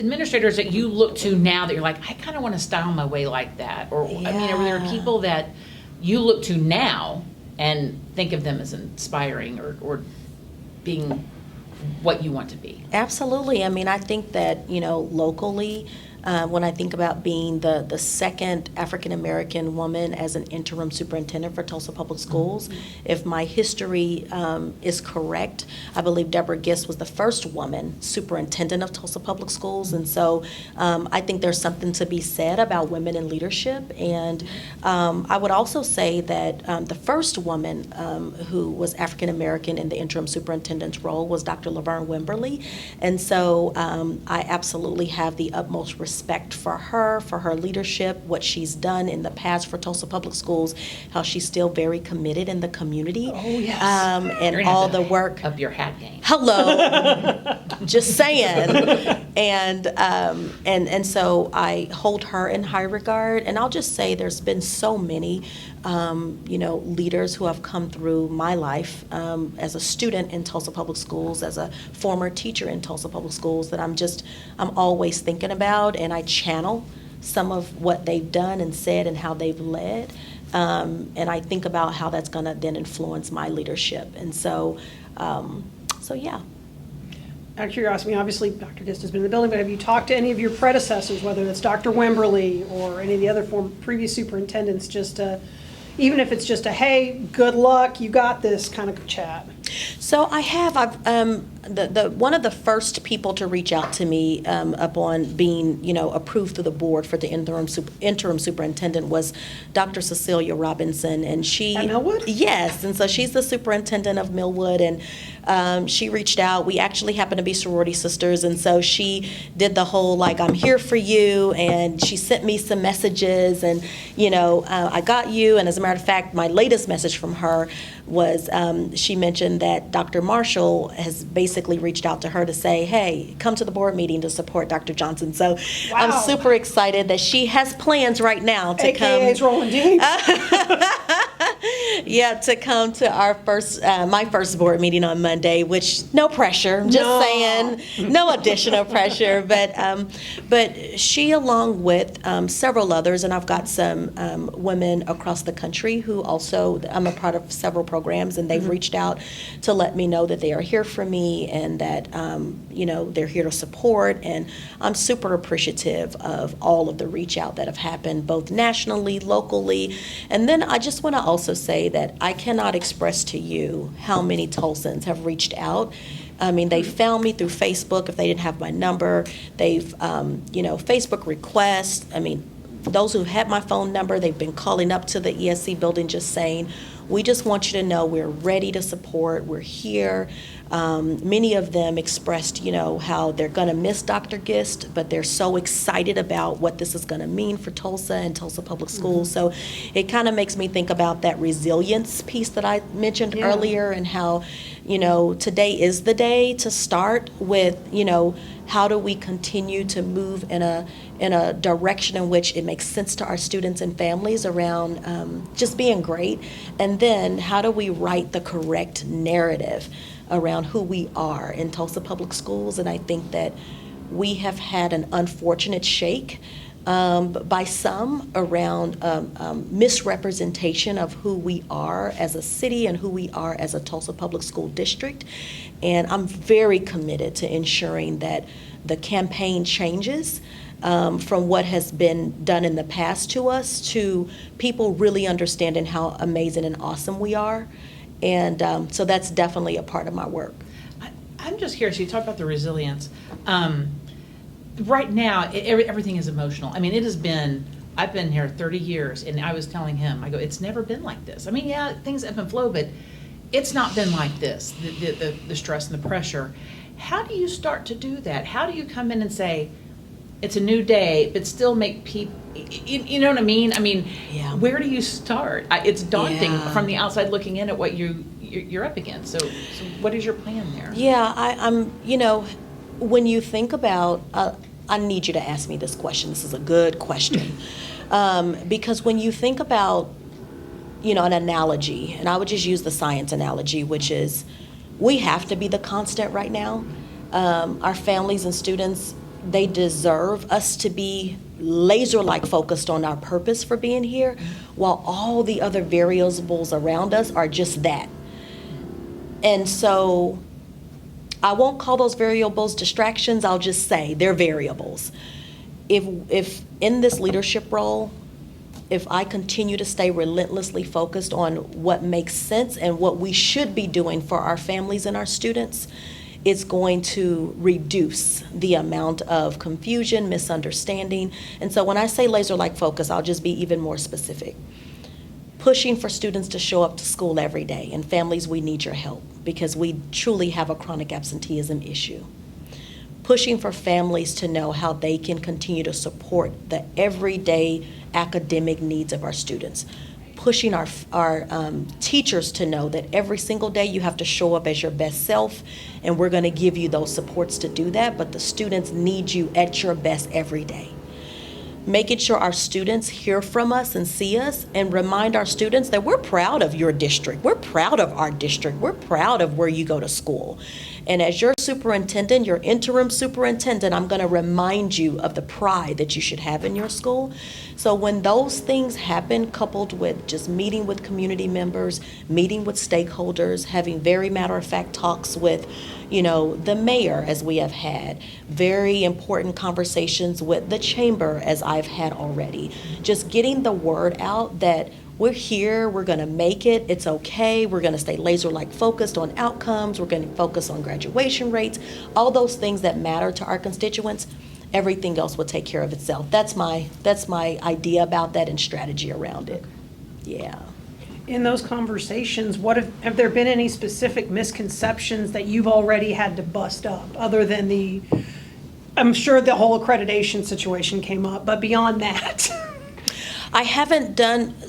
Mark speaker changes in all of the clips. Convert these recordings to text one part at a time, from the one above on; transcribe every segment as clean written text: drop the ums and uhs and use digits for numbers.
Speaker 1: administrators that you look to now that you're like, I kind of want to style my way like that? Or, I mean, are there people that you look to now and think of them as inspiring or being what you want to be?
Speaker 2: Absolutely. I mean, I think that, locally, when I think about being the second African-American woman as an interim superintendent for Tulsa Public Schools, if my history is correct, I believe Deborah Gist was the first woman superintendent of Tulsa Public Schools. And so I think there's something to be said about women in leadership. And I would also say that the first woman who was African-American in the interim superintendent's role was Dr. Laverne Wimberly. And so I absolutely have the utmost respect for her leadership, what she's done in the past for Tulsa Public Schools, how she's still very committed in the community.
Speaker 1: Oh, yes.
Speaker 2: And all the work.
Speaker 1: Up your hat game.
Speaker 2: Hello. Just saying. And so I hold her in high regard. And I'll just say there's been so many leaders who have come through my life as a student in Tulsa Public Schools, as a former teacher in Tulsa Public Schools, that I'm always thinking about, and I channel some of what they've done and said and how they've led. And I think about how that's going to then influence my leadership. And so yeah.
Speaker 3: Out of curiosity, obviously Dr. Gist has been in the building, but have you talked to any of your predecessors, whether it's Dr. Wimberly or any of the other previous superintendents, even if it's just a, hey, good luck, you got this kind of chat?
Speaker 2: So I have. One of the first people to reach out to me upon being, approved through the board for the interim superintendent was Dr. Cecilia Robinson, and she.
Speaker 3: At Millwood?
Speaker 2: Yes, and so she's the superintendent of Millwood, and she reached out. We actually happen to be sorority sisters, and so she did the whole I'm here for you, and she sent me some messages, and I got you. And as a matter of fact, my latest message from her was she mentioned that Dr. Marshall has basically reached out to her to say, hey, come to the board meeting to support Dr. Johnson. So
Speaker 3: wow.
Speaker 2: I'm super excited that she has plans right now to
Speaker 3: AKA's
Speaker 2: come.
Speaker 3: rolling deep.
Speaker 2: Yeah, to come to our my first board meeting on Monday, which no pressure, I'm just saying, no additional pressure. But she, along with several others, and I've got some women across the country who also, I'm a part of several programs, and they've reached out to let me know that they are here for me and that, they're here to support. And I'm super appreciative of all of the reach out that have happened, both nationally, locally. And then I just want to also say that I cannot express to you how many Tulsans have reached out. I mean, they found me through Facebook if they didn't have my number. They've, Facebook requests. I mean, those who had my phone number, they've been calling up to the ESC building just saying, we just want you to know we're ready to support, we're here. Many of them expressed, how they're going to miss Dr. Gist, but they're so excited about what this is going to mean for Tulsa and Tulsa Public Schools. So it kind of makes me think about that resilience piece that I mentioned earlier, and how, today is the day to start with, how do we continue to move in a direction in which it makes sense to our students and families around just being great, and then how do we write the correct narrative around who we are in Tulsa Public Schools. And I think that we have had an unfortunate shake by some around misrepresentation of who we are as a city and who we are as a Tulsa Public School district. And I'm very committed to ensuring that the campaign changes from what has been done in the past to us to people really understanding how amazing and awesome we are. And so that's definitely a part of my work.
Speaker 1: I'm just curious, you talk about the resilience. Right now, everything is emotional. I mean, I've been here 30 years, and I was telling him, I go, it's never been like this. I mean, yeah, things ebb and flow, but it's not been like this, the stress and the pressure. How do you start to do that? How do you come in and say, it's a new day, but still make people, you know what I mean? I mean, where do you start? It's daunting from the outside looking in at what you're up against. So what is your plan there?
Speaker 2: Yeah, I'm, when you think about, I need you to ask me this question. This is a good question. Because when you think about, an analogy, and I would just use the science analogy, which is we have to be the constant right now. Our families and students they deserve us to be laser-like focused on our purpose for being here, while all the other variables around us are just that. And so I won't call those variables distractions, I'll just say they're variables. If in this leadership role, if I continue to stay relentlessly focused on what makes sense and what we should be doing for our families and our students, it's going to reduce the amount of confusion, misunderstanding. And so when I say laser-like focus, I'll just be even more specific. Pushing for students to show up to school every day, and families, we need your help because we truly have a chronic absenteeism issue. Pushing for families to know how they can continue to support the everyday academic needs of our students. Pushing our teachers to know that every single day you have to show up as your best self, and we're going to give you those supports to do that, but the students need you at your best every day. Making sure our students hear from us and see us, and remind our students that we're proud of your district. We're proud of our district. We're proud of where you go to school. And as your superintendent, your interim superintendent, I'm going to remind you of the pride that you should have in your school. So when those things happen, coupled with just meeting with community members, meeting with stakeholders, having very matter-of-fact talks with, the mayor, as we have had, very important conversations with the chamber, as I've had already. Just getting the word out that we're here, we're going to make it, it's okay, we're going to stay laser-like focused on outcomes, we're going to focus on graduation rates, all those things that matter to our constituents. Everything else will take care of itself. That's my idea about that and strategy around it. Yeah.
Speaker 3: In those conversations, have there been any specific misconceptions that you've already had to bust up, other than I'm sure the whole accreditation situation came up, but beyond that?
Speaker 2: I haven't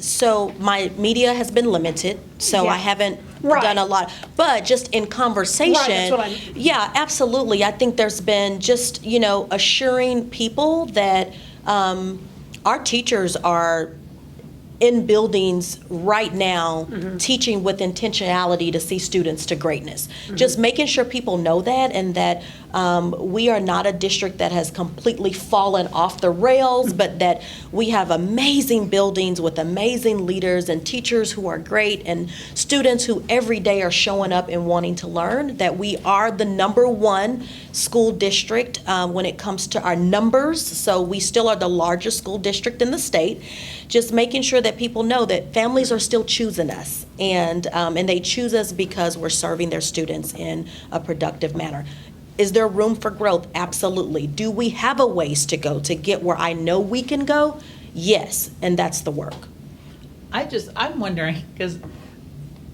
Speaker 2: so my media has been limited, so
Speaker 3: Yeah.
Speaker 2: I haven't
Speaker 3: Right.
Speaker 2: done a lot. But just in conversation,
Speaker 3: Right, that's what I-
Speaker 2: yeah, absolutely. I think there's been just, assuring people that our teachers are in buildings right now, teaching with intentionality to see students to greatness. Just making sure people know that, and that we are not a district that has completely fallen off the rails, but that we have amazing buildings with amazing leaders and teachers who are great, and students who every day are showing up and wanting to learn, that we are the #1 school district when it comes to our numbers. So we still are the largest school district in the state. Just making sure that people know that families are still choosing us, and they choose us because we're serving their students in a productive manner. Is there room for growth? Absolutely. Do we have a ways to go to get where I know we can go? Yes, and that's the work.
Speaker 1: I'm wondering, because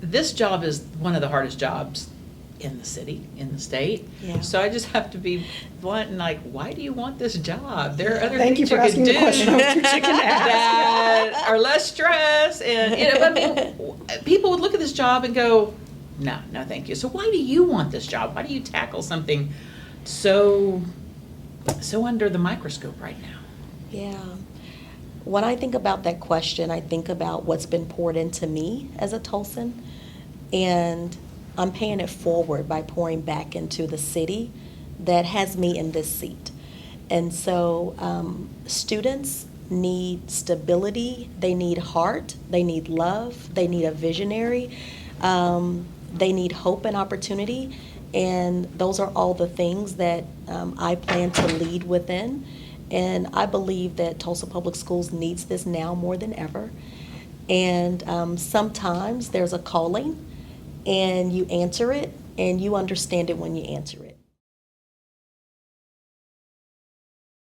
Speaker 1: this job is one of the hardest jobs in the city, in the state.
Speaker 2: Yeah.
Speaker 1: So I just have to be blunt and like, why do you want this job? There are other
Speaker 3: Thank you
Speaker 1: things
Speaker 3: for
Speaker 1: you could
Speaker 3: asking the
Speaker 1: do
Speaker 3: question. I was too chicken to ask.
Speaker 1: that are less stress, and people would look at this job and go, no, thank you. So why do you want this job? Why do you tackle something so under the microscope right now?
Speaker 2: Yeah. When I think about that question, I think about what's been poured into me as a Tulsan, and I'm paying it forward by pouring back into the city that has me in this seat. And so students need stability, they need heart, they need love, they need a visionary, they need hope and opportunity, and those are all the things that I plan to lead within. And I believe that Tulsa Public Schools needs this now more than ever. And sometimes there's a calling, and you answer it, and you understand it when you answer it.